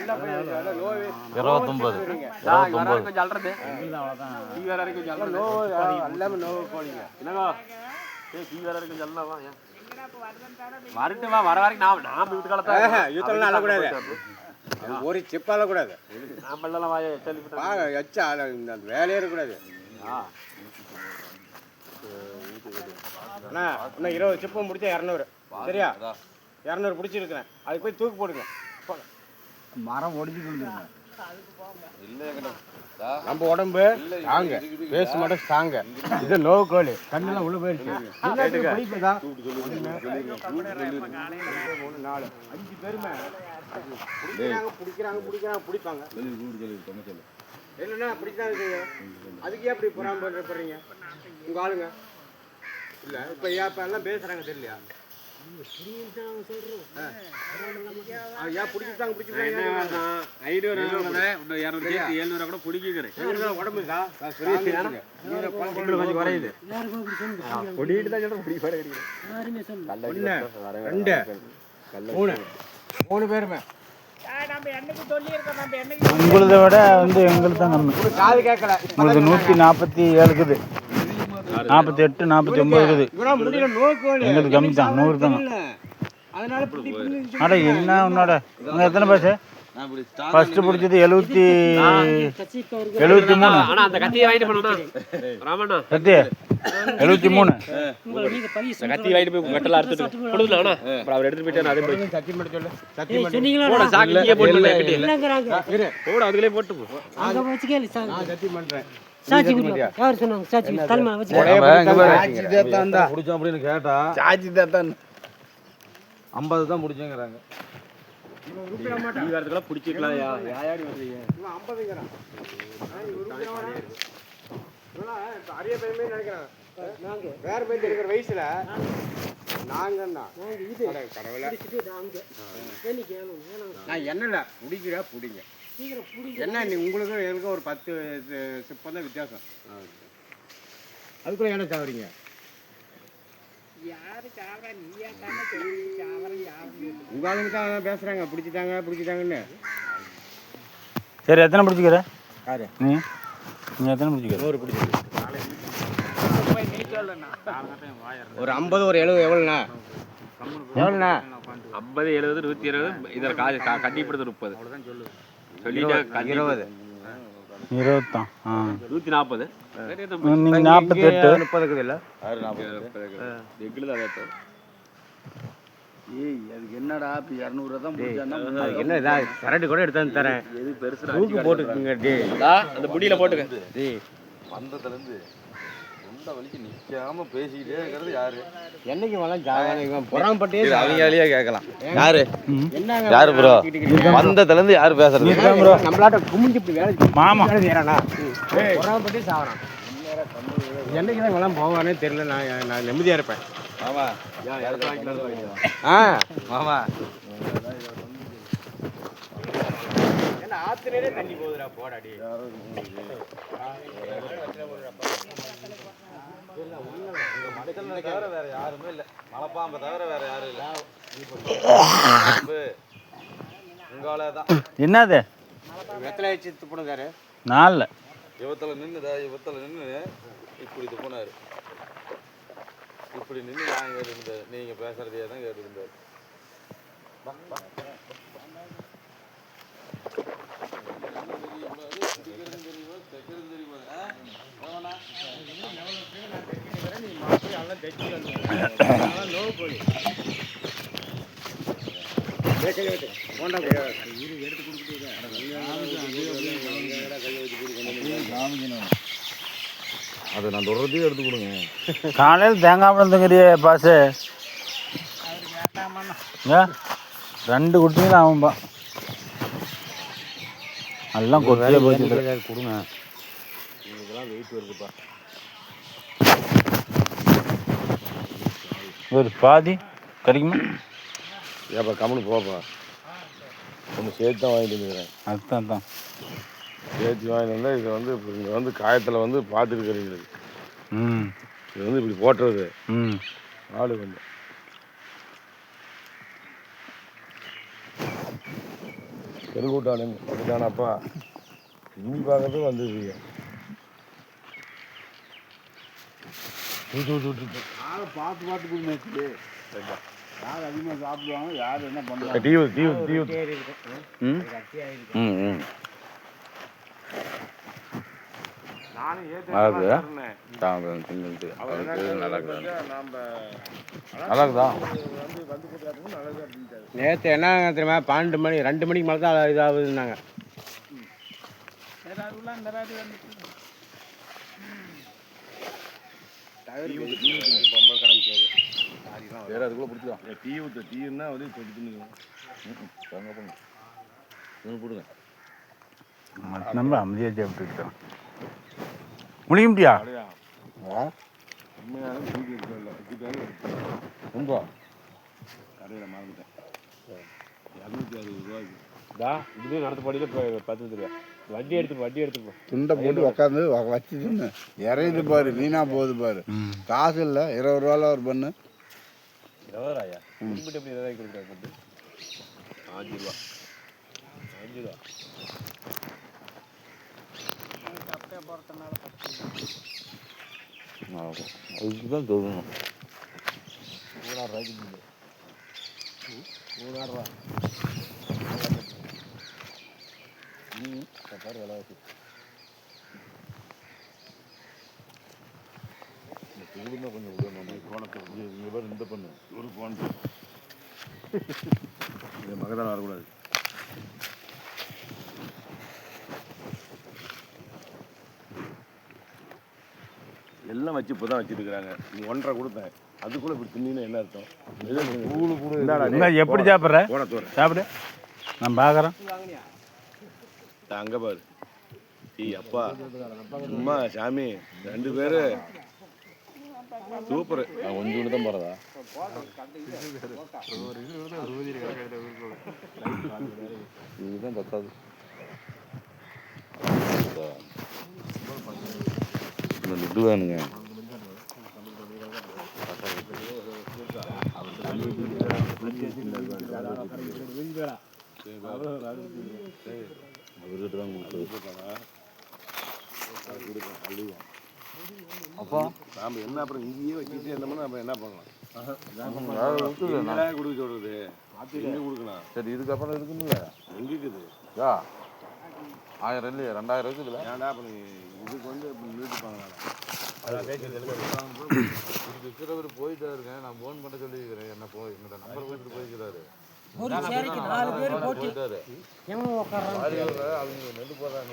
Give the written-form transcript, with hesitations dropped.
29 கொஞ்சம் அல்றது வேற வரைக்கும் எல்லாமே நோவு போனீங்க என்னங்க வேற வரைக்கும் சொல்லவா வரட்டுமா வர வரைக்கும் நாம வீட்டு காலத்தை அழக்கூடாது ஒரு சிப்பால கூடாது நாம எல்லாம் எச்சா இந்த வேலையே இருக்கக்கூடாது அண்ணா இன்னும் 20 சிப்பம் முடிச்சா 200 சரியா 200 பிடிச்சிருக்கிறேன் அதுக்கு போய் தூக்கு போடுங்க மரம் ஒடிச்சுட்டு நம்ம உடம்பு தாங்க பேச மாட்டோம் தாங்க இது நோ கோழி கண்ணெல்லாம் உள்ள போயிடுச்சு 5 பேருமே பிடிப்பாங்க இல்லைன்னா பிடிச்சாங்க அதுக்கு ஏன் அப்படி போறீங்க உங்க ஆளுங்க இல்ல இப்ப எல்லாம் பேசுறாங்க தெரியலையா உங்களதை விட வந்து எங்களுக்கு தான் கம்மி. உங்களுக்கு 147 இருக்குது, 48, 49 இருக்குது. எங்களுக்கு கம்மி தான், 100 தாங்க. அட என்ன உன்னோட உங்க எத்தனை பஸ் ஃபர்ஸ்ட் பிடிச்சது 73. அந்த கத்தியை வாங்கிட்டு போனா ராமண்ணா கத்தி 73. கத்தி வாங்கிட்டு போய் மெட்டல் அறுத்துட்டு கொடுக்கலாம்ண்ணா. அப்புறம் அவர் எடுத்துட்டு போயிட்டு அதே போய் சத்தியம் பண்ண சொல்லு. சத்தியம் பண்ணி போட சாக்கு இங்கே போட்டு இரு போட அதுலயே போட்டு போ. அங்க வச்சு கேளு சாக்கு. நான் சத்தியம் பண்றேன். சாச்சி யார் சொன்னாங்க? சாச்சி தல்மா வச்சு சாச்சி தேத்தான்டா புடிச்சோம் அப்படினு கேட்டா சாச்சி தேத்தான் 50 தான் முடிச்சேங்கறாங்க. இவன் ரூபாய் மாட்டா. நீ வரதுக்குள்ள புடிச்சிக்கலாம் யாயாடி வந்தீங்க? இவன் 50ங்கறான். இவன் ரூபாய் இவனா அரிய பையமே நினைக்கிறான். நாங்க வேற பையன் இருக்கிற வயசுல நாங்கன்னா இது கடவுளே புடிச்சிட்டு நாங்க கேனி கேளுங்க. நான் என்னல புடிக்குறா புடிங்க. சீக்கிரம் புடிங்க. என்ன நீ உங்களுக்கு எனக்கு ஒரு 10 சிப்பம் தான் வித்தியாசம். அதுக்குள்ள என்ன சாவறீங்க? யாரு சாவறா? நீயா தான சொல்லி சாவற யாரு? உங்க ஆளுங்க தான் பேசுறாங்க பிடிச்சிட்டாங்கன்னு. சரி எத்தனை பிடிச்சிக்கற? யாரு? நீ எத்தனை பிடிச்சிக்கற? 100 பிடிச்சிக்கற. ஒரு 50 ஒரு 70 எவ்வளோண்ணா? எவ்வளோண்ணா? 50 70 120 இதில் கண்டிப்படுத்த 30 அவ்வளோதான் சொல்லு. சொல்லிட்டா 20 தான். 140 நீங்கள் 48 30 இருக்குது இல்லை? ஏய் அதுக்கு என்னடா இப்போ 200 தான் முடிச்சான்னா என்ன இதா கரண்ட் கூட எடுத்து தரேன். எது பெருசு தூக்கு போட்டுக்குங்க. டே அந்த முடியில போட்டுக்க. டே வந்ததுலேருந்து வலிக்கு நிக்காம பேசிக்கிட்டே இருக்கிறது யாரு? என்னைக்கு வளம் ஜாவான பொறாமப்பட்டே அவங்க வழியா கேட்கலாம். யாரு யாரு ப்ரோ? வந்ததுல இருந்து யாரு பேசுறது? நம்மளாட்ட குமிஞ்சு இப்படி வேலை மாமா வேறண்ணா பொறாமப்பட்டே சாவறான். என்னைக்கு தான் வளம் போவானே தெரியல. நான் நிம்மதியா இருப்பேன். மாமா மாமா என்ன ஆத்துனே தண்ணி போகுதுடா போடாடி. தவிர வேற யாருமே இல்லை. மலைப்பாம்பை தவிர வேற யாரும் இல்லை. உங்களால தான் என்னது வெத்தலை வச்சு துப்புனதாரு 4 இவத்தில் நின்று இப்படி துப்புனாரு. இப்படி நின்று நான் கேட்டுருந்தாரு. நீங்க பேசுறதையே தான் கேட்டுருந்தாரு. அதை நான் தொடர்றதையும் எடுத்து கொடுங்க. காலையில் தேங்காய் பழத்துங்கிறிய பாசு 2 குட்டிங்க ஆகும்பா. எல்லாம் கொட்டியே போச்சு கொடுங்க. இதெல்லாம் வெயிட் வருதுப்பா. ஒரு பாதி கிடைக்குமா? ஏப்பா கம்முன்னு போப்பா. ஒன்று சேர்த்து தான் வாங்கிட்டு வந்துக்கிறேன். அதுதான் சேர்த்து வாங்கிட்டு வந்தால் இது வந்து இங்கே வந்து காயத்தில் வந்து பார்த்துருக்குறீங்க. இது வந்து இப்படி போட்டுறது ஆளு வந்து பெருங்கூட்டாளன் அப்படித்தானப்பா இனி பார்க்கறதும் வந்துருக்கீங்க பார்த்து பார்த்து கொடுங்க. யார் அதிகமாக சாப்பிடுவாங்க, யார் என்ன பண்ணுவாங்க. நேற்று என்ன தெரியுமா 12 மணி 2 மணிக்கு மேலே தான் இதாகுதுன்னாங்க. அதுக்குள்ள பிடிச்சிக்கலாம் டீ ஊற்ற டீன்னா வந்து தொட்டு போடுங்க நம்ம அமைதியாக சாப்பிட்டுக்கிட்டோம். முடியும்ட்டியா உண்மையான டீ இல்லை ரொம்ப கடையில் மறந்துட்டேன் 260 ரூபாய்க்கு இதுவே நடத்த படியில் இப்போ 10 ரூபா வண்டி எடுத்துப்போம் துண்டை போட்டு உக்காந்து வச்சு தின்னு இறையுது பாரு, வீணா போகுது பாரு. காசு இல்லை, 20 ரூபாவில் ஒரு பண்ணு. 20 ரூபாயா? எப்படி 20 ரூபாய்க்கு கொடுக்குறாங்க? 5 ரூபா 5 ரூபா அதுக்குதான் சொல்லணும். 3,000 ரூபாய்க்கு 3,000 ரூபா பாரு விலைவாசி. இந்த கொஞ்சம் நம்ம கோணத்தை இங்கே பேர் இந்த பண்ணு ஒரு கோணத்தை இந்த மகதான் வரக்கூடாது. எல்லாம் வச்சு இப்போ தான் வச்சுருக்குறாங்க. நீ 1.5 கொடுத்தேன், அதுக்குள்ளே இப்படி தின்னா என்ன அர்த்தம்? எப்படி சாப்பிட்ற? கோணத்தோற சாப்பிடு, நான் பார்க்குறேன். அங்கே பாரு டீ அப்பா சும்மா சாமி 2 பேர் சூப்பரு. கொஞ்சம் தான் போகிறதா? இதுதான் பத்தாது. இது வேணுங்க. அவர்கிட்ட தான் அப்போ நாம் என்ன அப்புறம் இங்கேயே வச்சுட்டு இருந்தோம்னா நம்ம என்ன பண்ணலாம்? கொடுக்க சொல்றது எங்கே கொடுக்கலாம்? சரி, இதுக்கப்புறம் இருக்குல்ல, எங்கே இருக்குது? 1000 இல்லையா 2000 இருக்குதுல்ல. ஏன்டா அப்போ இதுக்கு வந்து நிறுத்திப்பாங்க. இருக்கிறவர் போயிட்டா இருக்கேன், நான் ஃபோன் பண்ண சொல்லியிருக்கிறேன். என்ன போய் என்னோட நம்பர் கொடுத்துட்டு போயிருக்கிறாரு. ஒரு சேரிக்கு 4 பேர் போட்டி போயிட்டாரு. எவன் உட்கார்றான்? அவங்க நெல் போடுறாங்க.